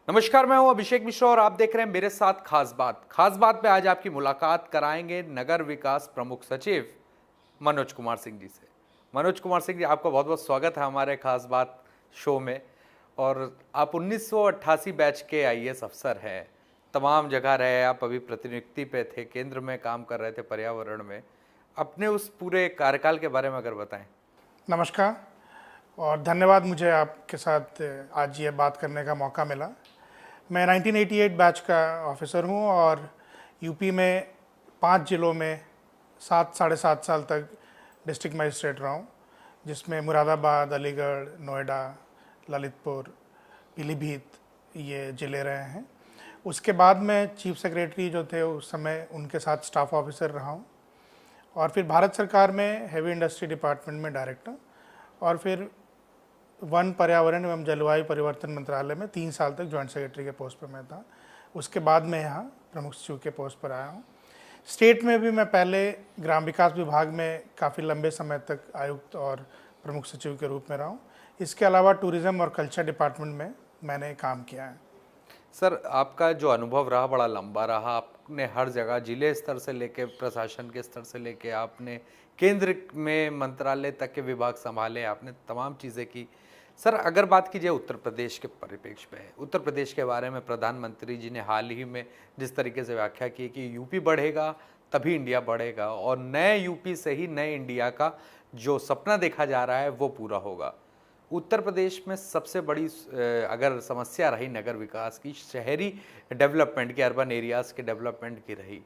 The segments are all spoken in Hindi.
नमस्कार, मैं हूं अभिषेक मिश्रा और आप देख रहे हैं मेरे साथ खास बात। खास बात में आज आपकी मुलाकात कराएंगे नगर विकास प्रमुख सचिव मनोज कुमार सिंह जी से। मनोज कुमार सिंह जी, आपका बहुत बहुत स्वागत है हमारे खास बात शो में। और आप 1988 बैच के आईएएस अफसर हैं। तमाम जगह रहे, आप अभी प्रतिनियुक्ति पे थे, केंद्र में काम कर रहे थे पर्यावरण में। अपने उस पूरे कार्यकाल के बारे में अगर बताएं। नमस्कार और धन्यवाद मुझे आपके साथ आज ये बात करने का मौका मिला। मैं 1988 बैच का ऑफिसर हूँ और यूपी में 5 जिलों में 7 साढ़े 7 साल तक डिस्ट्रिक्ट मजिस्ट्रेट रहा हूँ, जिसमें मुरादाबाद, अलीगढ़, नोएडा, ललितपुर, पीलीभीत ये ज़िले रहे हैं। उसके बाद मैं चीफ सेक्रेटरी जो थे उस समय उनके साथ स्टाफ ऑफिसर रहा हूँ और फिर भारत सरकार में हेवी इंडस्ट्री डिपार्टमेंट में डायरेक्टर और फिर वन, पर्यावरण एवं जलवायु परिवर्तन मंत्रालय में 3 साल तक जॉइंट सेक्रेटरी के पोस्ट पर मैं था। उसके बाद मैं यहाँ प्रमुख सचिव के पोस्ट पर आया हूँ। स्टेट में भी मैं पहले ग्राम विकास विभाग में काफ़ी लंबे समय तक आयुक्त और प्रमुख सचिव के रूप में रहा हूँ। इसके अलावा टूरिज़्म और कल्चर डिपार्टमेंट में मैंने काम किया है। सर, आपका जो अनुभव रहा बड़ा लंबा रहा। आपने हर जगह जिले स्तर से लेके प्रशासन के स्तर से लेके आपने केंद्र में मंत्रालय तक के विभाग संभाले, आपने तमाम चीज़ें की। सर, अगर बात कीजिए उत्तर प्रदेश के परिप्रेक्ष्य में, उत्तर प्रदेश के बारे में प्रधानमंत्री जी ने हाल ही में जिस तरीके से व्याख्या की कि यूपी बढ़ेगा तभी इंडिया बढ़ेगा और नए यूपी से ही नए इंडिया का जो सपना देखा जा रहा है वो पूरा होगा। उत्तर प्रदेश में सबसे बड़ी अगर समस्या रही नगर विकास की, शहरी डेवलपमेंट की, अर्बन एरियाज़ के डेवलपमेंट की रही,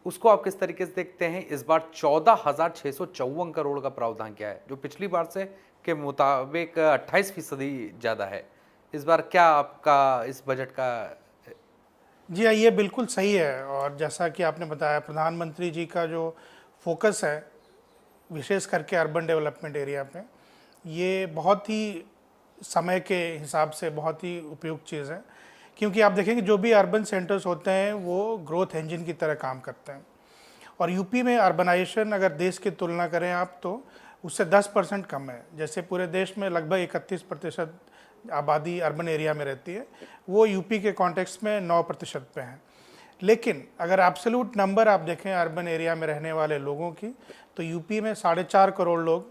उसको आप किस तरीके से देखते हैं? इस बार 14,654 करोड़ का प्रावधान किया है, जो पिछली बार से के मुताबिक 28% ज़्यादा है। इस बार क्या आपका इस बजट का? जी हाँ, ये बिल्कुल सही है और जैसा कि आपने बताया, प्रधानमंत्री जी का जो फोकस है विशेष करके अर्बन डेवलपमेंट एरिया पे, ये बहुत ही समय के हिसाब से बहुत ही उपयुक्त चीज़ है। क्योंकि आप देखेंगे जो भी अर्बन सेंटर्स होते हैं वो ग्रोथ इंजन की तरह काम करते हैं और यूपी में अर्बनाइजेशन अगर देश की तुलना करें आप तो उससे 10% कम है। जैसे पूरे देश में लगभग 31% आबादी अर्बन एरिया में रहती है, वो यूपी के कॉन्टेक्स्ट में 9% पे है। लेकिन अगर एब्सोल्यूट नंबर आप देखें अर्बन एरिया में रहने वाले लोगों की, तो यूपी में 4.5 करोड़ लोग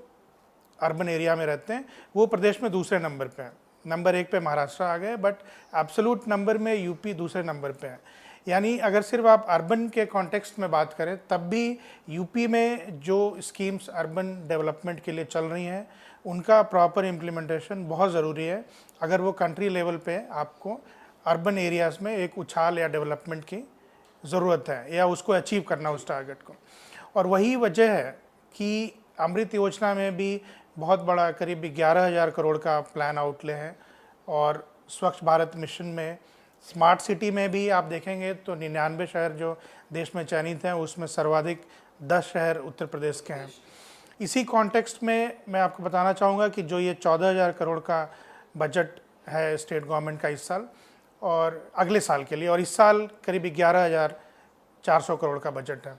अर्बन एरिया में रहते हैं, वो प्रदेश में दूसरे नंबर पे हैं। नंबर 1 पे महाराष्ट्र आ गए, बट एब्सोल्यूट नंबर में यूपी दूसरे नंबर पे है। यानी अगर सिर्फ आप अर्बन के कॉन्टेक्स्ट में बात करें तब भी यूपी में जो स्कीम्स अर्बन डेवलपमेंट के लिए चल रही हैं उनका प्रॉपर इम्प्लीमेंटेशन बहुत ज़रूरी है। अगर वो कंट्री लेवल पे आपको अर्बन एरियाज़ में एक उछाल या डेवलपमेंट की ज़रूरत है या उसको अचीव करना उस टारगेट को। और वही वजह है कि अमृत योजना में भी बहुत बड़ा करीब 11,000 करोड़ का प्लान आउटले है और स्वच्छ भारत मिशन में, स्मार्ट सिटी में भी आप देखेंगे तो 99 शहर जो देश में चयनित हैं उसमें सर्वाधिक 10 शहर उत्तर प्रदेश के हैं। इसी कॉन्टेक्स्ट में मैं आपको बताना चाहूँगा कि जो ये 14,000 करोड़ का बजट है स्टेट गवर्नमेंट का इस साल और अगले साल के लिए, और इस साल करीब 11,400 करोड़ का बजट है,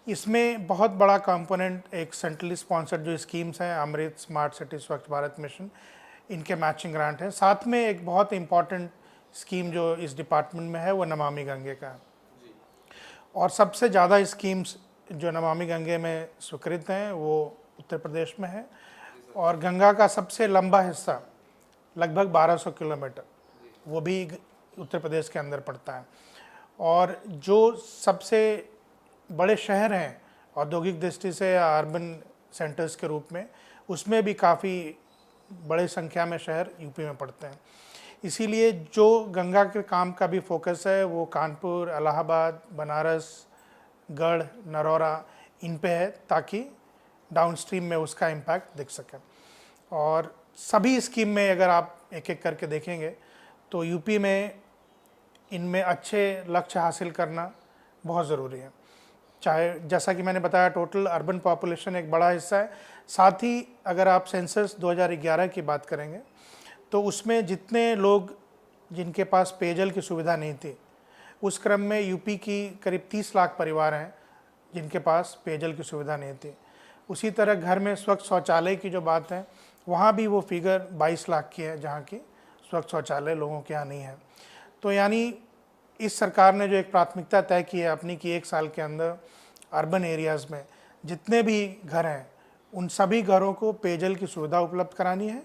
इसमें बहुत बड़ा कंपोनेंट एक सेंट्रली स्पॉन्सर्ड जो स्कीम्स हैं, अमृत, स्मार्ट सिटी, स्वच्छ भारत मिशन, इनके मैचिंग ग्रांट है। साथ में एक बहुत इंपॉर्टेंट स्कीम जो इस डिपार्टमेंट में है वो नमामि गंगे का है और सबसे ज़्यादा स्कीम्स जो नमामि गंगे में स्वीकृत हैं वो उत्तर प्रदेश में है और गंगा का सबसे लंबा हिस्सा लगभग 1200 किलोमीटर वो भी उत्तर प्रदेश के अंदर पड़ता है। और जो सबसे बड़े शहर हैं औद्योगिक दृष्टि से या अर्बन सेंटर्स के रूप में, उसमें भी काफ़ी बड़े संख्या में शहर यूपी में पड़ते हैं। इसीलिए जो गंगा के काम का भी फोकस है वो कानपुर, इलाहाबाद, बनारस, गढ़, नरौरा इन पे है ताकि डाउनस्ट्रीम में उसका इम्पैक्ट दिख सके। और सभी स्कीम में अगर आप एक एक करके देखेंगे तो यूपी में इनमें अच्छे लक्ष्य हासिल करना बहुत ज़रूरी है। चाहे जैसा कि मैंने बताया टोटल अर्बन पॉपुलेशन एक बड़ा हिस्सा है, साथ ही अगर आप सेंसस 2011 की बात करेंगे तो उसमें जितने लोग जिनके पास पेयजल की सुविधा नहीं थी, उस क्रम में यूपी की करीब 30 लाख परिवार हैं जिनके पास पेयजल की सुविधा नहीं थी। उसी तरह घर में स्वच्छ शौचालय की जो बात है वहाँ भी वो फिगर 22 लाख की है जहाँ की स्वच्छ शौचालय लोगों के यहाँ नहीं है। तो यानी इस सरकार ने जो एक प्राथमिकता तय की है अपनी कि 1 साल के अंदर अर्बन एरियाज़ में जितने भी घर हैं उन सभी घरों को पेयजल की सुविधा उपलब्ध करानी है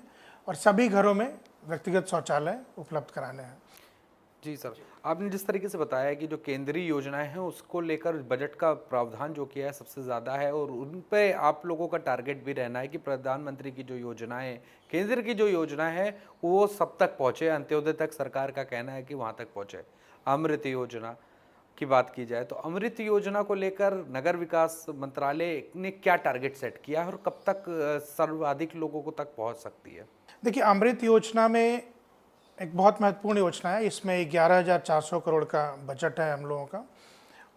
और सभी घरों में व्यक्तिगत शौचालय उपलब्ध कराने हैं। जी सर, आपने जिस तरीके से बताया कि जो केंद्रीय योजनाएं हैं उसको लेकर बजट का प्रावधान जो किया है सबसे ज़्यादा है और उन पे आप लोगों का टारगेट भी रहना है कि प्रधानमंत्री की जो योजनाएं, केंद्र की जो योजनाएं हैं वो सब तक पहुँचे, अंत्योदय तक सरकार का कहना है कि वहाँ तक पहुँचे। अमृत योजना की बात की जाए तो अमृत योजना को लेकर नगर विकास मंत्रालय ने क्या टारगेट सेट किया है और कब तक सर्वाधिक लोगों को तक पहुँच सकती है? देखिए, अमृत योजना में एक बहुत महत्वपूर्ण योजना है। इसमें 11,400 करोड़ का बजट है हम लोगों का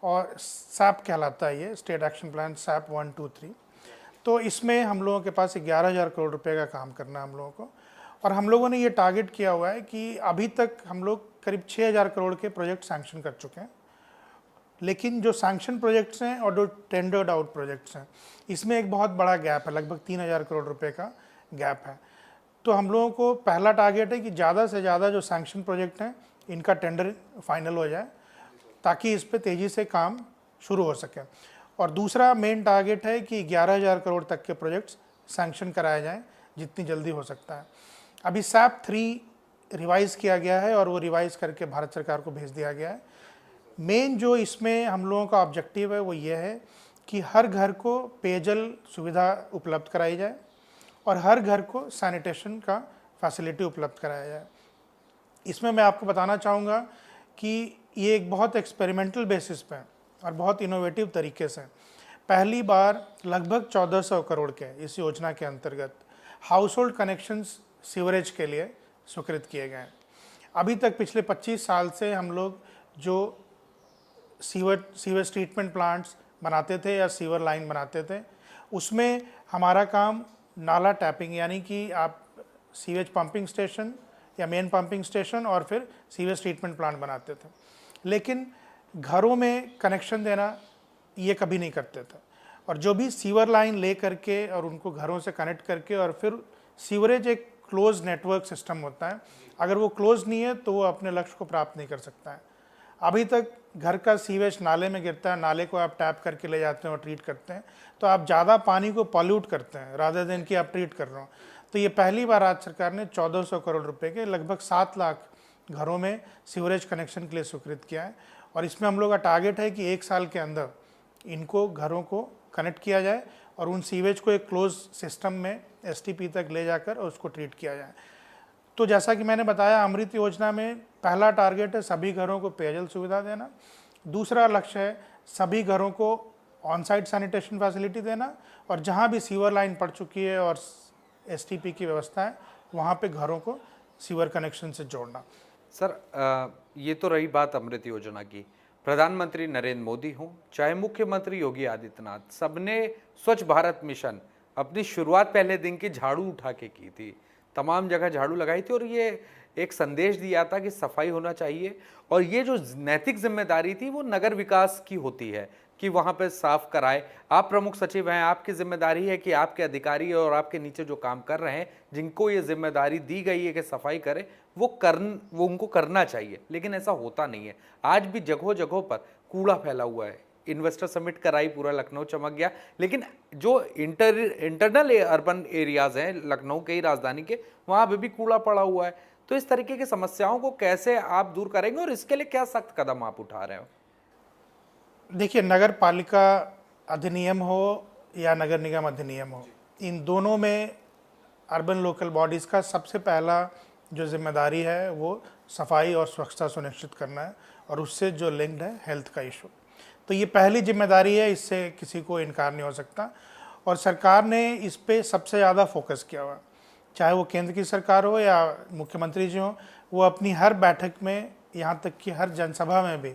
और सैप कहलाता है ये, स्टेट एक्शन प्लान सैप 1, 2, 3। तो इसमें हम लोगों के पास 11,000 करोड़ रुपए का काम करना है हम लोगों को और हम लोगों ने ये टारगेट किया हुआ है कि अभी तक हम लोग करीब 6,000 करोड़ के प्रोजेक्ट सैंक्शन कर चुके हैं। लेकिन जो सैंक्शन प्रोजेक्ट्स हैं और जो टेंडर्ड आउट प्रोजेक्ट्स हैं, इसमें एक बहुत बड़ा गैप है, लगभग 3,000 करोड़ रुपए का गैप है। तो हम लोगों को पहला टारगेट है कि ज़्यादा से ज़्यादा जो सैंक्शन प्रोजेक्ट हैं इनका टेंडर फाइनल हो जाए ताकि इस पे तेज़ी से काम शुरू हो सके। और दूसरा मेन टारगेट है कि 11,000 करोड़ तक के प्रोजेक्ट्स सैंक्शन कराए जाएं जितनी जल्दी हो सकता है। अभी सैप 3 रिवाइज़ किया गया है और वो रिवाइज़ करके भारत सरकार को भेज दिया गया है। मेन जो इसमें हम लोगों का ऑब्जेक्टिव है वो ये है कि हर घर को पेयजल सुविधा उपलब्ध कराई जाए और हर घर को सैनिटेशन का फैसिलिटी उपलब्ध कराया जाए। इसमें मैं आपको बताना चाहूँगा कि ये एक बहुत एक्सपेरिमेंटल बेसिस पे और बहुत इनोवेटिव तरीके से पहली बार लगभग 1,400 करोड़ के इस योजना के अंतर्गत हाउस होल्ड कनेक्शंस सीवरेज के लिए स्वीकृत किए गए हैं। अभी तक पिछले 25 साल से हम लोग जो सीवेज ट्रीटमेंट प्लांट्स बनाते थे या सीवर लाइन बनाते थे उसमें हमारा काम नाला टैपिंग यानी कि आप सीवेज पंपिंग स्टेशन या मेन पंपिंग स्टेशन और फिर सीवेज ट्रीटमेंट प्लांट बनाते थे, लेकिन घरों में कनेक्शन देना ये कभी नहीं करते थे। और जो भी सीवर लाइन ले करके और उनको घरों से कनेक्ट करके और फिर सीवरेज एक क्लोज नेटवर्क सिस्टम होता है, अगर वो क्लोज नहीं है तो वो अपने लक्ष्य को प्राप्त नहीं कर सकता है। अभी तक घर का सीवेज नाले में गिरता है, नाले को आप टैप करके ले जाते हैं और ट्रीट करते हैं, तो आप ज़्यादा पानी को पॉल्यूट करते हैं रादर देन कि आप ट्रीट कर रहे हो। तो ये पहली बार राज्य सरकार ने 1,400 करोड़ रुपए के लगभग 7 लाख घरों में सीवरेज कनेक्शन के लिए स्वीकृत किया है और इसमें हम लोग का टारगेट है कि 1 साल के अंदर इनको घरों को कनेक्ट किया जाए और उन सीवेज को एक क्लोज सिस्टम में STP तक ले जाकर और उसको ट्रीट किया जाए। तो जैसा कि मैंने बताया, अमृत योजना में पहला टारगेट है सभी घरों को पेयजल सुविधा देना, दूसरा लक्ष्य है सभी घरों को ऑन साइट सैनिटेशन फैसिलिटी देना और जहां भी सीवर लाइन पड़ चुकी है और STP की व्यवस्था है वहां पे घरों को सीवर कनेक्शन से जोड़ना। सर, ये तो रही बात अमृत योजना की। प्रधानमंत्री नरेंद्र मोदी हों चाहे मुख्यमंत्री योगी आदित्यनाथ, सबने स्वच्छ भारत मिशन अपनी शुरुआत पहले दिन की झाड़ू उठा के की थी, तमाम जगह झाड़ू लगाई थी और ये एक संदेश दिया था कि सफाई होना चाहिए और ये जो नैतिक जिम्मेदारी थी वो नगर विकास की होती है कि वहाँ पे साफ कराए। आप प्रमुख सचिव हैं, आपकी जिम्मेदारी है कि आपके अधिकारी और आपके नीचे जो काम कर रहे हैं जिनको ये जिम्मेदारी दी गई है कि सफाई करें वो उनको करना चाहिए, लेकिन ऐसा होता नहीं है। आज भी जगहों जगहों पर कूड़ा फैला हुआ है। इन्वेस्टर समिट कराई, पूरा लखनऊ चमक गया, लेकिन जो इंटरनल अर्बन एरियाज हैं लखनऊ के ही राजधानी के, वहाँ पे भी कूड़ा पड़ा हुआ है। तो इस तरीके की समस्याओं को कैसे आप दूर करेंगे और इसके लिए क्या सख्त कदम आप उठा रहे हो? देखिए, नगर पालिका अधिनियम हो या नगर निगम अधिनियम हो, इन दोनों में अर्बन लोकल बॉडीज़ का सबसे पहला जो जिम्मेदारी है वो सफाई और स्वच्छता सुनिश्चित करना है और उससे जो लिंक्ड है हेल्थ का इशू। तो ये पहली जिम्मेदारी है, इससे किसी को इनकार नहीं हो सकता और सरकार ने इस पे सबसे ज़्यादा फोकस किया हुआ। चाहे वो केंद्र की सरकार हो या मुख्यमंत्री जी हों, वो अपनी हर बैठक में, यहाँ तक कि हर जनसभा में भी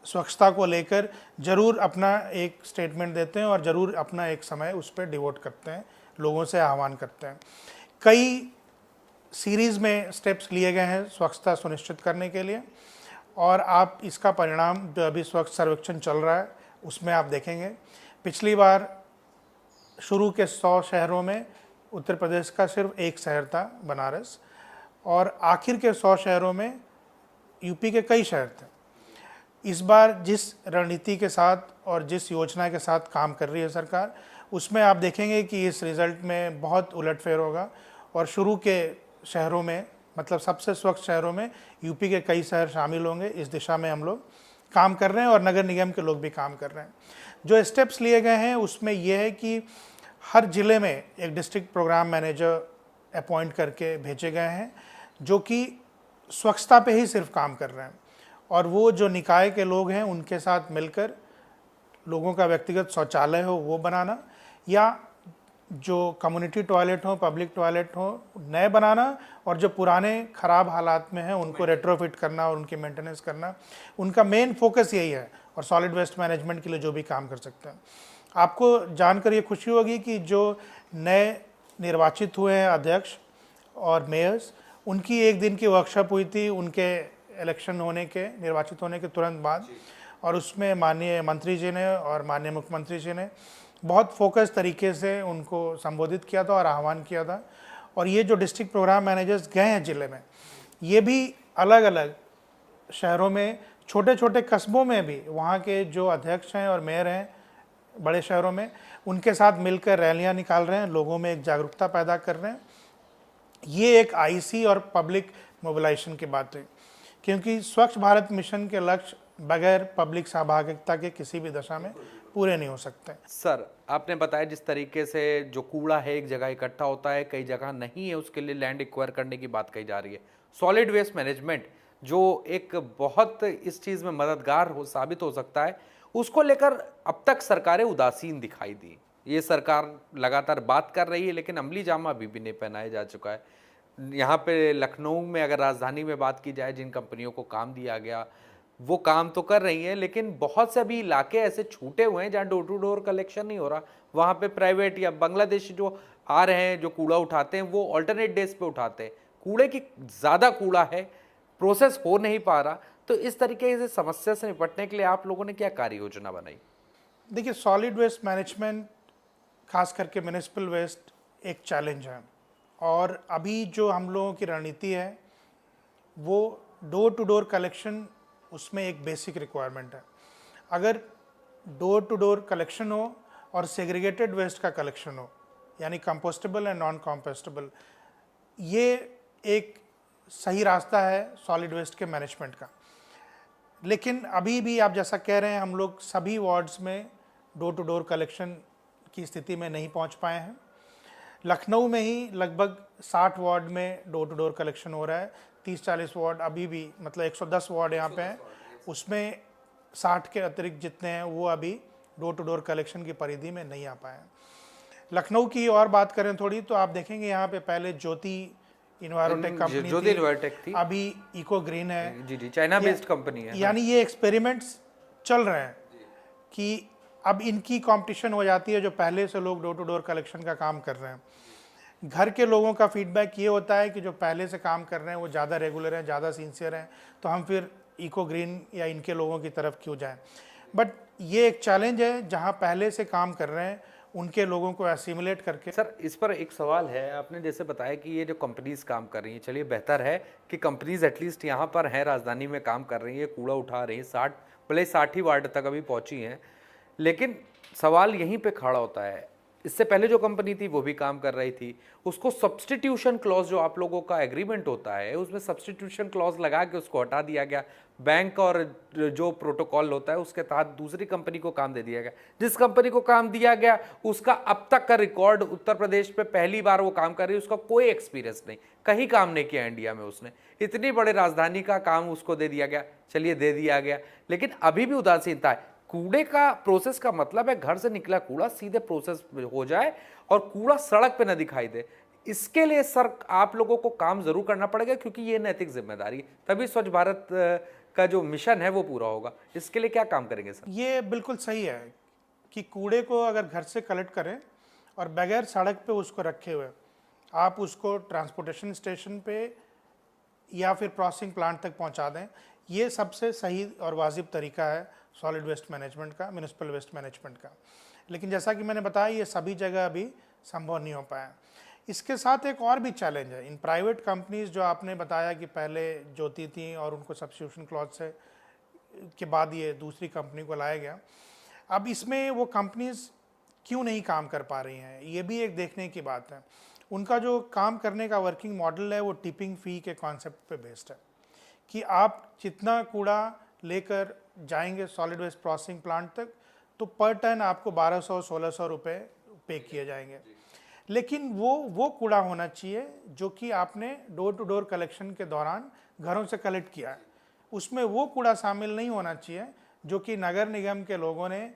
स्वच्छता को लेकर जरूर अपना एक स्टेटमेंट देते हैं और ज़रूर अपना एक समय उस पर डिवोट करते हैं, लोगों से आह्वान करते हैं। कई सीरीज़ में स्टेप्स लिए गए हैं स्वच्छता सुनिश्चित करने के लिए और आप इसका परिणाम जो अभी स्वच्छ सर्वेक्षण चल रहा है उसमें आप देखेंगे। पिछली बार शुरू के 100 शहरों में उत्तर प्रदेश का सिर्फ एक शहर था, बनारस, और आखिर के 100 शहरों में यूपी के कई शहर थे। इस बार जिस रणनीति के साथ और जिस योजना के साथ काम कर रही है सरकार, उसमें आप देखेंगे कि इस रिज़ल्ट में बहुत उलटफेर होगा और शुरू के शहरों में, मतलब सबसे स्वच्छ शहरों में यूपी के कई शहर शामिल होंगे। इस दिशा में हम लोग काम कर रहे हैं और नगर निगम के लोग भी काम कर रहे हैं। जो स्टेप्स लिए गए हैं उसमें यह है कि हर ज़िले में एक डिस्ट्रिक्ट प्रोग्राम मैनेजर अपॉइंट करके भेजे गए हैं, जो कि स्वच्छता पे ही सिर्फ काम कर रहे हैं, और वो जो निकाय के लोग हैं उनके साथ मिलकर लोगों का व्यक्तिगत शौचालय हो वो बनाना, या जो कम्युनिटी टॉयलेट हो, पब्लिक टॉयलेट हो, नए बनाना, और जो पुराने ख़राब हालात में हैं उनको रेट्रोफिट करना और उनकी मेंटेनेंस करना। उनका मेन फोकस यही है, और सॉलिड वेस्ट मैनेजमेंट के लिए जो भी काम कर सकते हैं। आपको जानकर ये खुशी होगी कि जो नए निर्वाचित हुए हैं अध्यक्ष और मेयर्स, उनकी एक दिन की वर्कशॉप हुई थी उनके इलेक्शन होने के, निर्वाचित होने के तुरंत बाद, और उसमें माननीय मंत्री जी ने और माननीय मुख्यमंत्री जी ने बहुत फोकस तरीके से उनको संबोधित किया था और आह्वान किया था। और ये जो डिस्ट्रिक्ट प्रोग्राम मैनेजर्स गए हैं ज़िले में, ये भी अलग अलग शहरों में, छोटे छोटे कस्बों में भी वहाँ के जो अध्यक्ष हैं और मेयर हैं बड़े शहरों में, उनके साथ मिलकर रैलियाँ निकाल रहे हैं, लोगों में एक जागरूकता पैदा कर रहे हैं। ये एक आईसी और पब्लिक मोबिलाइजेशन की बात है, क्योंकि स्वच्छ भारत मिशन के लक्ष्य बगैर पब्लिक सहभागिता के किसी भी दशा में पूरे नहीं हो सकते। सर, आपने बताया जिस तरीके से जो कूड़ा है एक जगह इकट्ठा होता है, कई जगह नहीं है, उसके लिए लैंड एक्वायर करने की बात कही जा रही है। सॉलिड वेस्ट मैनेजमेंट जो एक बहुत इस चीज़ में मददगार साबित हो सकता है, उसको लेकर अब तक सरकारें उदासीन दिखाई दी। ये सरकार लगातार बात कर रही है, लेकिन अमली जामा अभी भी नहीं पहनाया जा चुका है। यहाँ पे लखनऊ में अगर राजधानी में बात की जाए, जिन कंपनियों को काम दिया गया वो काम तो कर रही हैं, लेकिन बहुत से अभी इलाके ऐसे छूटे हुए हैं जहाँ डोर टू डोर कलेक्शन नहीं हो रहा। वहाँ पे प्राइवेट या बांग्लादेशी जो आ रहे हैं, जो कूड़ा उठाते हैं, वो ऑल्टरनेट डेज पे उठाते हैं। कूड़े की ज़्यादा कूड़ा है, प्रोसेस हो नहीं पा रहा। तो इस तरीके से समस्या से निपटने के लिए आप लोगों ने क्या कार्य योजना बनाई? देखिए, सॉलिड वेस्ट मैनेजमेंट, खास करके म्यूनिसिपल वेस्ट, एक चैलेंज है। और अभी जो हम लोगों की रणनीति है वो डोर टू डोर कलेक्शन, उसमें एक बेसिक रिक्वायरमेंट है। अगर डोर टू डोर कलेक्शन हो और सेग्रीगेटेड वेस्ट का कलेक्शन हो, यानी कंपोस्टेबल एंड नॉन कंपोस्टेबल, ये एक सही रास्ता है सॉलिड वेस्ट के मैनेजमेंट का। लेकिन अभी भी आप जैसा कह रहे हैं, हम लोग सभी वार्ड्स में डोर टू डोर कलेक्शन की स्थिति में नहीं पहुंच पाए हैं। लखनऊ में ही लगभग 60 वार्ड में डोर टू डोर कलेक्शन हो रहा है। 30-40 वार्ड अभी भी, मतलब 110 वार्ड यहाँ पे हैं, उसमें 60 के अतिरिक्त जितने हैं वो अभी डोर टू डोर कलेक्शन की परिधि में नहीं आ पाए हैं। लखनऊ की और बात करें थोड़ी, तो आप देखेंगे यहाँ पे पहले ज्योति इन्वायरोटेक कंपनी थी, अभी इको ग्रीन है। जी, चाइना बेस्ड कंपनी है। यानी ये एक्सपेरिमेंट्स चल रहे हैं कि अब इनकी कंपटीशन हो जाती है, जो पहले से लोग डोर टू डोर कलेक्शन का काम कर रहे हैं। घर के लोगों का फीडबैक ये होता है कि जो पहले से काम कर रहे हैं वो ज़्यादा रेगुलर हैं, ज़्यादा सिंसियर हैं, तो हम फिर इको ग्रीन या इनके लोगों की तरफ क्यों जाएं। बट ये एक चैलेंज है, जहां पहले से काम कर रहे हैं उनके लोगों को एसिमुलेट करके। सर, इस पर एक सवाल है। आपने जैसे बताया कि ये जो कंपनीज काम कर रही हैं, चलिए बेहतर है कि कंपनीज एटलीस्ट यहाँ पर हैं, राजधानी में काम कर रही है, कूड़ा उठा रही है, 60 ही वार्ड तक अभी पहुँची हैं। लेकिन सवाल यहीं पे खड़ा होता है, इससे पहले जो कंपनी थी वो भी काम कर रही थी, उसको सब्स्टिट्यूशन क्लॉज, जो आप लोगों का एग्रीमेंट होता है, उसमें सब्स्टिट्यूशन क्लॉज लगा के उसको हटा दिया गया। बैंक और जो प्रोटोकॉल होता है उसके तहत दूसरी कंपनी को काम दे दिया गया। जिस कंपनी को काम दिया गया उसका अब तक का रिकॉर्ड, उत्तर प्रदेश पे पहली बार वो काम कर रही है, उसका कोई एक्सपीरियंस नहीं, कहीं काम नहीं किया इंडिया में उसने। इतनी बड़े राजधानी का काम उसको दे दिया गया, चलिए दे दिया गया, लेकिन अभी भी उदासीनता है। कूड़े का प्रोसेस का मतलब है घर से निकला कूड़ा सीधे प्रोसेस हो जाए और कूड़ा सड़क पे न दिखाई दे। इसके लिए सर आप लोगों को काम जरूर करना पड़ेगा, क्योंकि ये नैतिक जिम्मेदारी है, तभी स्वच्छ भारत का जो मिशन है वो पूरा होगा। इसके लिए क्या काम करेंगे सर? ये बिल्कुल सही है कि कूड़े को अगर घर से कलेक्ट करें और बगैर सड़क पे उसको रखे हुए आप उसको ट्रांसपोर्टेशन स्टेशन पे या फिर प्रोसेसिंग प्लांट तक पहुंचा दें, ये सबसे सही और वाजिब तरीका है सॉलिड वेस्ट मैनेजमेंट का, म्यूनिसिपल वेस्ट मैनेजमेंट का। लेकिन जैसा कि मैंने बताया, ये सभी जगह अभी संभव नहीं हो पाया। इसके साथ एक और भी चैलेंज है इन प्राइवेट कंपनीज जो आपने बताया कि पहले ज्योति थी और उनको सब्स्टिट्यूशन क्लॉज से के बाद ये दूसरी कंपनी को लाया गया। अब इसमें वो कंपनीज क्यों नहीं काम कर पा रही हैं, ये भी एक देखने की बात है। उनका जो काम करने का वर्किंग मॉडल है वो टिपिंग फी के कॉन्सेप्ट पे बेस्ड है कि आप जितना कूड़ा लेकर जाएंगे सॉलिड वेस्ट प्रोसेसिंग प्लांट तक तो पर टन आपको 1200-1600 रुपये पे किए जाएंगे। लेकिन वो कूड़ा होना चाहिए जो कि आपने डोर टू डोर कलेक्शन के दौरान घरों से कलेक्ट किया है, उसमें वो कूड़ा शामिल नहीं होना चाहिए जो कि नगर निगम के लोगों ने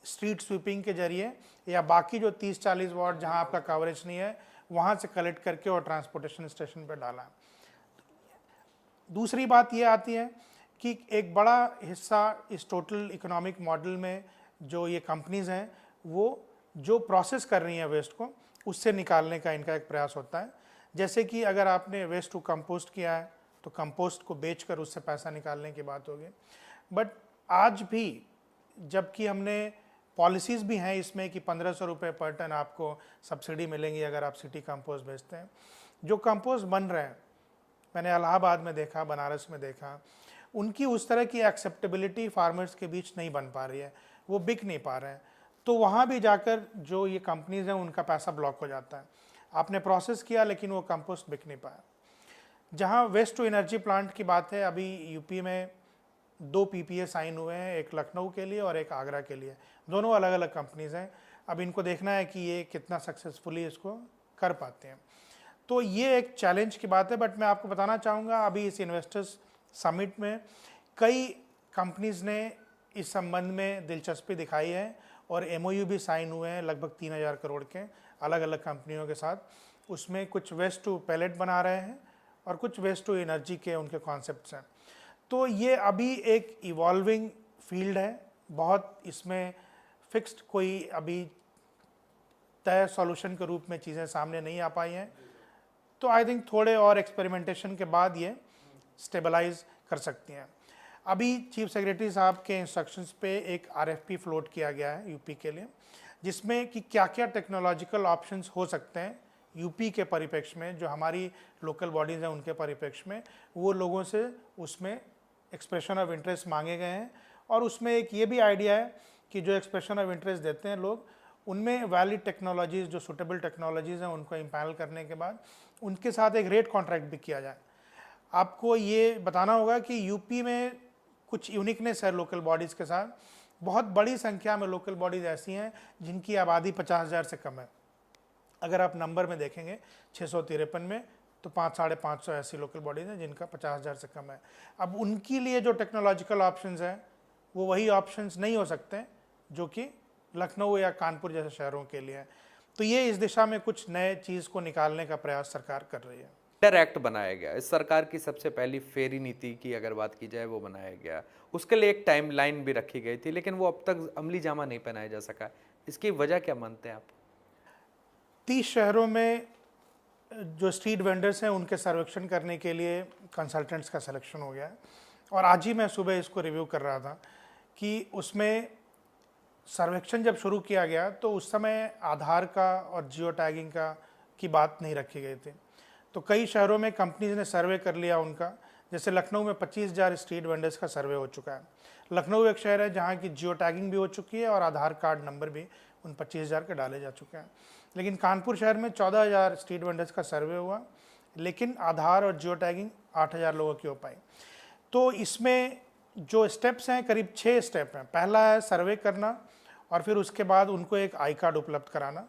स्ट्रीट स्वीपिंग के जरिए या बाकी जो 30-40 वार्ड जहां आपका कवरेज नहीं है वहां से कलेक्ट करके और ट्रांसपोर्टेशन स्टेशन पर डाला है। दूसरी बात ये आती है कि एक बड़ा हिस्सा इस टोटल इकोनॉमिक मॉडल में जो ये कंपनीज हैं वो जो प्रोसेस कर रही हैं वेस्ट को उससे निकालने का इनका एक प्रयास होता है। जैसे कि अगर आपने वेस्ट टू कंपोस्ट किया है तो कंपोस्ट को बेचकर उससे पैसा निकालने की बात होगी। बट आज भी जबकि हमने पॉलिसीज़ भी हैं इसमें कि 1500 रुपये पर टन आपको सब्सिडी मिलेंगी अगर आप सिटी कंपोस्ट बेचते हैं। जो कंपोस्ट बन रहे हैं मैंने इलाहाबाद में देखा, बनारस में देखा, उनकी उस तरह की एक्सेप्टेबिलिटी फार्मर्स के बीच नहीं बन पा रही है, वो बिक नहीं पा रहे हैं। तो वहाँ भी जाकर जो ये कंपनीज हैं उनका पैसा ब्लॉक हो जाता है। आपने प्रोसेस किया लेकिन वो कंपोस्ट बिक नहीं पाया। जहाँ वेस्ट टू एनर्जी प्लांट की बात है, अभी यूपी में 2 PPA साइन हुए हैं, एक लखनऊ के लिए और एक आगरा के लिए। दोनों अलग अलग कंपनीज हैं। अब इनको देखना है कि ये कितना सक्सेसफुली इसको कर पाते हैं। तो ये एक चैलेंज की बात है। बट मैं आपको बताना चाहूँगा अभी इस इन्वेस्टर्स समिट में कई कंपनीज ने इस संबंध में दिलचस्पी दिखाई है और MOU भी साइन हुए हैं लगभग 3000 करोड़ के अलग अलग कंपनियों के साथ। उसमें कुछ वेस्ट टू पैलेट बना रहे हैं और कुछ वेस्ट टू एनर्जी के उनके कॉन्सेप्ट्स हैं। तो ये अभी एक इवॉल्विंग फील्ड है, बहुत इसमें फिक्स्ड कोई अभी तय सॉल्यूशन के रूप में चीज़ें सामने नहीं आ पाई हैं। तो आई थिंक थोड़े और एक्सपेरिमेंटेशन के बाद ये स्टेबलाइज कर सकती हैं। अभी चीफ सेक्रेटरी साहब के इंस्ट्रक्शंस पे एक RFP फ्लोट किया गया है यूपी के लिए, जिसमें कि क्या क्या टेक्नोलॉजिकल ऑप्शंस हो सकते हैं यूपी के परिप्रेक्ष्य में, जो हमारी लोकल बॉडीज़ हैं उनके परिप्रेक्ष्य में। वो लोगों से उसमें एक्सप्रेशन ऑफ इंटरेस्ट मांगे गए हैं और उसमें एक ये भी आइडिया है कि जो एक्सप्रेशन ऑफ इंटरेस्ट देते हैं लोग, उनमें वैलिड टेक्नोलॉजीज़ जो सुटेबल टेक्नोलॉजीज़ हैं उनको इम्पैनल करने के बाद उनके साथ एक रेट कॉन्ट्रैक्ट भी किया जाए। आपको ये बताना होगा कि यूपी में कुछ यूनिकनेस है लोकल बॉडीज़ के साथ। बहुत बड़ी संख्या में लोकल बॉडीज़ ऐसी हैं जिनकी आबादी 50,000 से कम है। अगर आप नंबर में देखेंगे 653 में तो 500-550 ऐसी लोकल बॉडीज़ हैं जिनका 50,000 से कम है। अब उनके लिए जो टेक्नोलॉजिकल ऑप्शंस हैं वो वही ऑप्शंस नहीं हो सकते जो कि लखनऊ या कानपुर जैसे शहरों के लिए हैं। तो ये इस दिशा में कुछ नए चीज़ को निकालने का प्रयास सरकार कर रही है। एक्ट बनाया गया, इस सरकार की सबसे पहली फेरी नीति की अगर बात की जाए वो बनाया गया, उसके लिए एक टाइमलाइन भी रखी गई थी, लेकिन वो अब तक अमली जामा नहीं पहनाया जा सका। इसकी वजह क्या मानते हैं आप? 30 शहरों में जो स्ट्रीट वेंडर्स हैं उनके सर्वेक्षण करने के लिए कंसल्टेंट्स का सिलेक्शन हो गया है और आज ही मैं सुबह इसको रिव्यू कर रहा था कि उसमें सर्वेक्षण जब शुरू किया गया तो उस समय आधार का और जियो टैगिंग का की बात नहीं रखी गई थी। तो कई शहरों में कंपनीज ने सर्वे कर लिया उनका, जैसे लखनऊ में 25,000 स्ट्रीट वेंडर्स का सर्वे हो चुका है। लखनऊ एक शहर है जहाँ की जियो टैगिंग भी हो चुकी है और आधार कार्ड नंबर भी उन 25,000 के डाले जा चुके हैं। लेकिन कानपुर शहर में 14,000 स्ट्रीट वेंडर्स का सर्वे हुआ, लेकिन आधार और जियो टैगिंग 8,000 लोगों की हो पाई। तो इसमें जो स्टेप्स हैं करीब 6 स्टेप हैं। पहला है सर्वे करना और फिर उसके बाद उनको एक आई कार्ड उपलब्ध कराना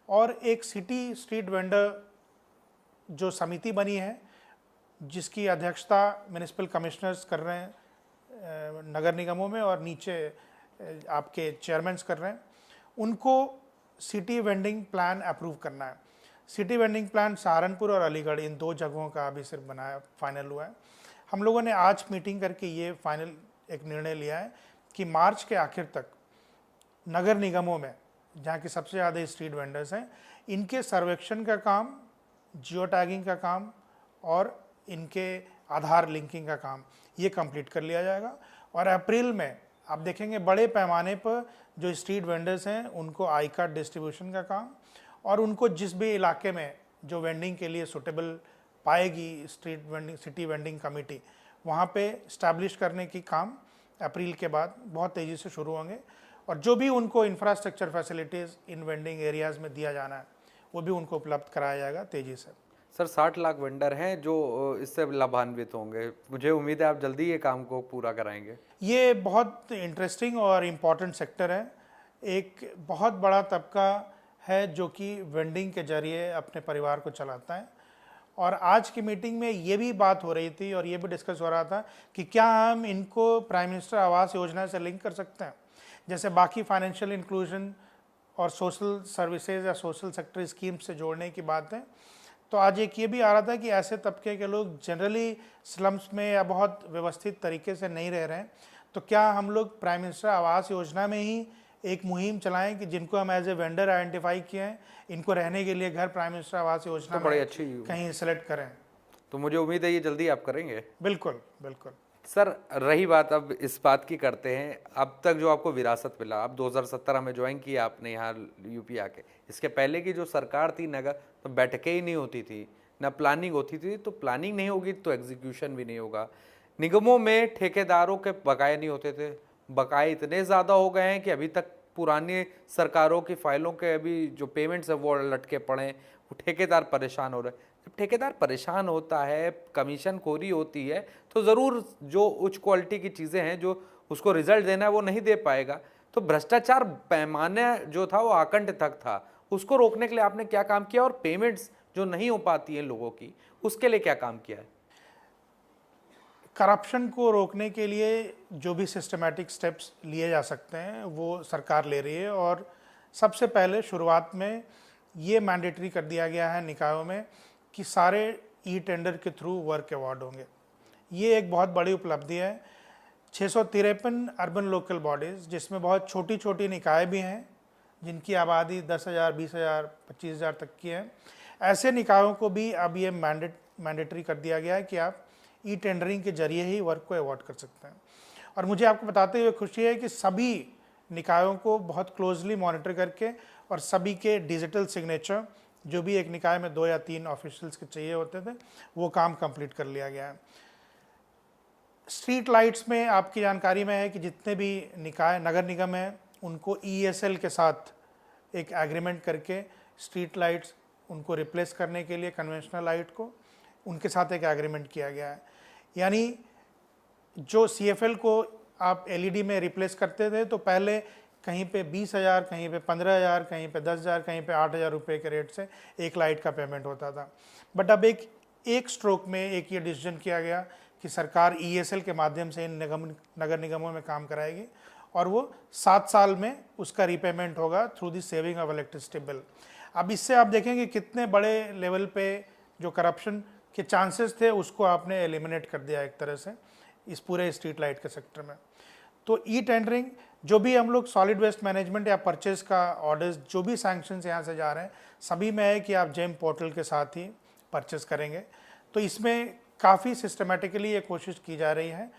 और एक सिटी स्ट्रीट वेंडर जो समिति बनी है जिसकी अध्यक्षता म्यूनिसिपल कमिश्नर्स कर रहे हैं नगर निगमों में और नीचे आपके चेयरमैन्स कर रहे हैं, उनको सिटी वेंडिंग प्लान अप्रूव करना है। सिटी वेंडिंग प्लान सहारनपुर और अलीगढ़ इन 2 जगहों का अभी सिर्फ बनाया फाइनल हुआ है। हम लोगों ने आज मीटिंग करके ये फाइनल एक निर्णय लिया है कि मार्च के आखिर तक नगर निगमों में जहाँ की सबसे ज़्यादा स्ट्रीट वेंडर्स हैं इनके सर्वेक्षण का काम, जियो टैगिंग का काम और इनके आधार लिंकिंग का काम ये कंप्लीट कर लिया जाएगा। और अप्रैल में आप देखेंगे बड़े पैमाने पर जो स्ट्रीट वेंडर्स हैं उनको आई कार्ड डिस्ट्रीब्यूशन का काम और उनको जिस भी इलाके में जो वेंडिंग के लिए सुटेबल पाएगी street vending city vending committee, वहाँ पे इस्टेब्लिश करने की काम अप्रैल के बाद बहुत तेज़ी से शुरू होंगे। और जो भी उनको इंफ्रास्ट्रक्चर फैसिलिटीज़ इन वेंडिंग एरियाज़ में दिया जाना है वो भी उनको उपलब्ध कराया जाएगा तेज़ी से। सर 60 लाख वेंडर हैं जो इससे लाभान्वित होंगे, मुझे उम्मीद है आप जल्दी ये काम को पूरा कराएंगे। ये बहुत इंटरेस्टिंग और इम्पॉर्टेंट सेक्टर है। एक बहुत बड़ा तबका है जो कि वेंडिंग के जरिए अपने परिवार को चलाता है। और आज की मीटिंग में ये भी बात हो रही थी और ये भी डिस्कस हो रहा था कि क्या हम इनको प्राइम मिनिस्टर आवास योजना से लिंक कर सकते हैं, जैसे बाकी फाइनेंशियल इंक्लूजन और सोशल सर्विसेज या सोशल सेक्टर स्कीम से जोड़ने की बात है। तो आज एक ये भी आ रहा था कि ऐसे तबके के लोग जनरली स्लम्स में या बहुत व्यवस्थित तरीके से नहीं रह रहे हैं, तो क्या हम लोग प्राइम मिनिस्टर आवास योजना में ही एक मुहिम चलाएं कि जिनको हम एज ए वेंडर आइडेंटिफाई किए हैं, इनको रहने के लिए घर प्राइम मिनिस्टर आवास योजना तो बड़ी में अच्छी, कहीं सेलेक्ट करें। तो मुझे उम्मीद है ये जल्दी आप करेंगे। बिल्कुल बिल्कुल। सर रही बात अब इस बात की करते हैं, अब तक जो आपको विरासत मिला, आप 2017 में ज्वाइन किया आपने यहाँ यूपी आके, इसके पहले की जो सरकार थी नगर, तो बैठकें ही नहीं होती थी, ना प्लानिंग होती थी। तो प्लानिंग नहीं होगी तो एग्जीक्यूशन भी नहीं होगा। निगमों में ठेकेदारों के बकाये नहीं होते थे, बकाये इतने ज़्यादा हो गए हैं कि अभी तक पुरानी सरकारों की फाइलों के अभी जो पेमेंट्स है वो लटके पड़े हैं। वो ठेकेदार परेशान हो रहे हैं। जब ठेकेदार परेशान होता है, कमीशन खोरी होती है, तो ज़रूर जो उच्च क्वालिटी की चीज़ें हैं जो उसको रिजल्ट देना है वो नहीं दे पाएगा। तो भ्रष्टाचार पैमाने जो था वो आकंठ तक था, उसको रोकने के लिए आपने क्या काम किया, और पेमेंट्स जो नहीं हो पाती हैं लोगों की उसके लिए क्या काम किया है? करप्शन को रोकने के लिए जो भी सिस्टमैटिक स्टेप्स लिए जा सकते हैं वो सरकार ले रही है। और सबसे पहले शुरुआत में ये मैंडेटरी कर दिया गया है निकायों में कि सारे ई टेंडर के थ्रू वर्क अवार्ड होंगे। ये एक बहुत बड़ी उपलब्धि है। 653 अर्बन लोकल बॉडीज़, जिसमें बहुत छोटी छोटी निकाय भी हैं जिनकी आबादी 10,000, 20,000, 25,000 तक की है, ऐसे निकायों को भी अब ये मैंडेटरी कर दिया गया है कि आप ई टेंडरिंग के जरिए ही वर्क को अवार्ड कर सकते हैं। और मुझे आपको बताते हुए खुशी है कि सभी निकायों को बहुत क्लोजली मॉनिटर करके और सभी के डिजिटल सिग्नेचर, जो भी एक निकाय में 2 या 3 ऑफिशियल्स के चाहिए होते थे, वो काम कंप्लीट कर लिया गया है। स्ट्रीट लाइट्स में आपकी जानकारी में है कि जितने भी निकाय नगर निगम हैं उनको ESL के साथ एक एग्रीमेंट करके स्ट्रीट लाइट्स उनको रिप्लेस करने के लिए कन्वेंशनल लाइट को उनके साथ एक एग्रीमेंट किया गया है। यानी जो CFL को आप LED में रिप्लेस करते थे तो पहले कहीं पे 20,000, कहीं पे 15,000, कहीं पे 10,000, कहीं पे 8,000 रुपये के रेट से एक लाइट का पेमेंट होता था। बट अब एक स्ट्रोक में एक ये डिसीजन किया गया कि सरकार ESL के माध्यम से इन नगर निगमों में काम कराएगी और वो 7 साल में उसका रीपेमेंट होगा through the saving of electricity bill. अब इससे आप देखेंगे कितने बड़े लेवल पे जो करप्शन के चांसेस थे उसको आपने एलिमिनेट कर दिया एक तरह से इस पूरे स्ट्रीट लाइट के सेक्टर में। तो ई टेंडरिंग, जो भी हम लोग सॉलिड वेस्ट मैनेजमेंट या परचेज का ऑर्डर्स जो भी सैंक्शंस यहाँ से जा रहे हैं सभी में है कि आप जेम पोर्टल के साथ ही परचेज करेंगे। तो इसमें काफ़ी सिस्टमेटिकली ये कोशिश की जा रही है।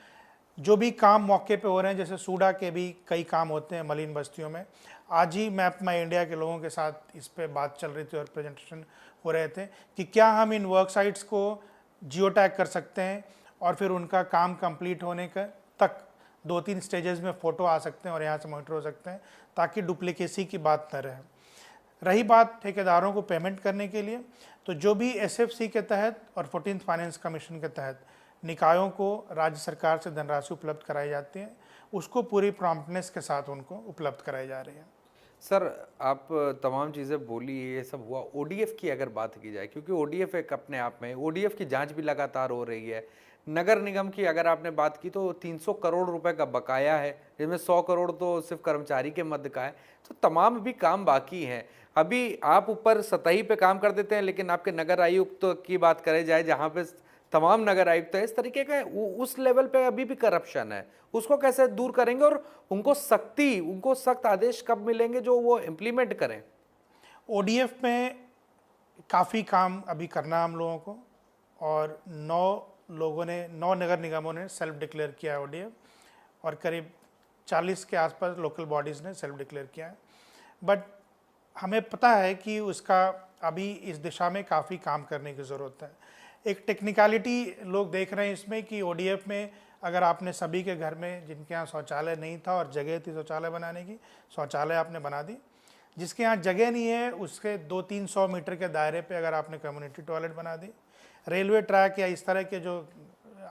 जो भी काम मौके पे हो रहे हैं, जैसे सूडा के भी कई काम होते हैं मलिन बस्तियों में, आज ही मैप माई इंडिया के लोगों के साथ इस पे बात चल रही थी और प्रेजेंटेशन हो रहे थे कि क्या हम इन वर्क साइट्स को जियो टैग कर सकते हैं और फिर उनका काम कंप्लीट होने का तक 2-3 स्टेजेस में फ़ोटो आ सकते हैं और यहाँ से मॉनिटर हो सकते हैं ताकि डुप्लीकेसी की बात न रहे। रही बात ठेकेदारों को पेमेंट करने के लिए, तो जो भी SFC के तहत और 14th फाइनेंस कमीशन के तहत निकायों को राज्य सरकार से धनराशि उपलब्ध कराई जाती है, उसको पूरी प्रॉम्प्टनेस के साथ उनको उपलब्ध कराई जा रही है। सर आप तमाम चीज़ें बोली, ये सब हुआ। ODF की अगर बात की जाए, क्योंकि ODF एक अपने आप में, ODF की जांच भी लगातार हो रही है। नगर निगम की अगर आपने बात की तो 300 करोड़ रुपए का बकाया है, जिसमें 100 करोड़ तो सिर्फ कर्मचारी के मद का है। तो तमाम भी काम बाकी हैं। अभी आप ऊपर सतही पे काम कर देते हैं, लेकिन आपके नगर आयुक्त की बात करे जाए जहाँ पे तमाम नगर आयुक्त है, इस तरीके का उस लेवल पे अभी भी करप्शन है, उसको कैसे दूर करेंगे और उनको सख्त आदेश कब मिलेंगे जो वो इम्प्लीमेंट करें? ODF में काफ़ी काम अभी करना हम लोगों को, और 9 नगर निगमों ने सेल्फ डिक्लेयर किया है ODF और करीब 40 के आसपास लोकल बॉडीज़ ने सेल्फ डिक्लेयर किया है। बट हमें पता है कि उसका अभी इस दिशा में काफ़ी काम करने की ज़रूरत है। एक टेक्निकलिटी लोग देख रहे हैं इसमें कि ओडीएफ में अगर आपने सभी के घर में जिनके यहाँ शौचालय नहीं था और जगह थी शौचालय बनाने की, शौचालय आपने बना दी। जिसके यहाँ जगह नहीं है उसके 200-300 मीटर के दायरे पे अगर आपने कम्युनिटी टॉयलेट बना दी। रेलवे ट्रैक या इस तरह के जो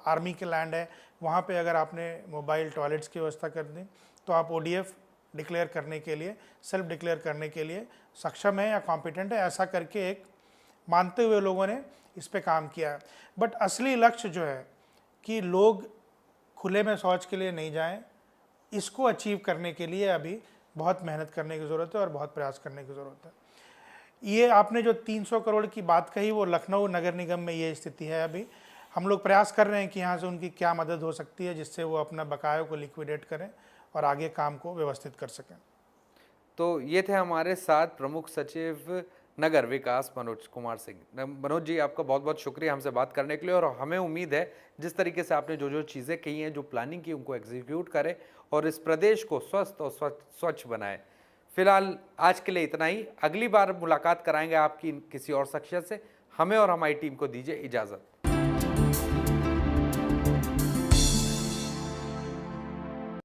आर्मी के लैंड है वहाँ पे अगर आपने मोबाइल टॉयलेट्स की व्यवस्था कर दी तो आप ओडीएफ डिक्लेयर करने के लिए, सेल्फ डिक्लेयर करने के लिए सक्षम है या कॉम्पिटेंट है। ऐसा करके एक मानते हुए लोगों ने इस पे काम किया है। बट असली लक्ष्य जो है कि लोग खुले में शौच के लिए नहीं जाएं, इसको अचीव करने के लिए अभी बहुत मेहनत करने की ज़रूरत है और बहुत प्रयास करने की ज़रूरत है। ये आपने जो 300 करोड़ की बात कही वो लखनऊ नगर निगम में ये स्थिति है। अभी हम लोग प्रयास कर रहे हैं कि यहाँ से उनकी क्या मदद हो सकती है जिससे वो अपना बकायों को लिक्विडेट करें और आगे काम को व्यवस्थित कर सकें। तो ये थे हमारे साथ प्रमुख सचिव नगर विकास मनोज कुमार सिंह। मनोज जी, आपका बहुत बहुत शुक्रिया हमसे बात करने के लिए, और हमें उम्मीद है जिस तरीके से आपने जो जो चीज़ें कही हैं, जो प्लानिंग की, उनको एग्जीक्यूट करें और इस प्रदेश को स्वस्थ और स्वच्छ बनाएं। फिलहाल आज के लिए इतना ही। अगली बार मुलाकात कराएंगे आपकी किसी और शख्सियत से। हमें और हमारी टीम को दीजिए इजाज़त।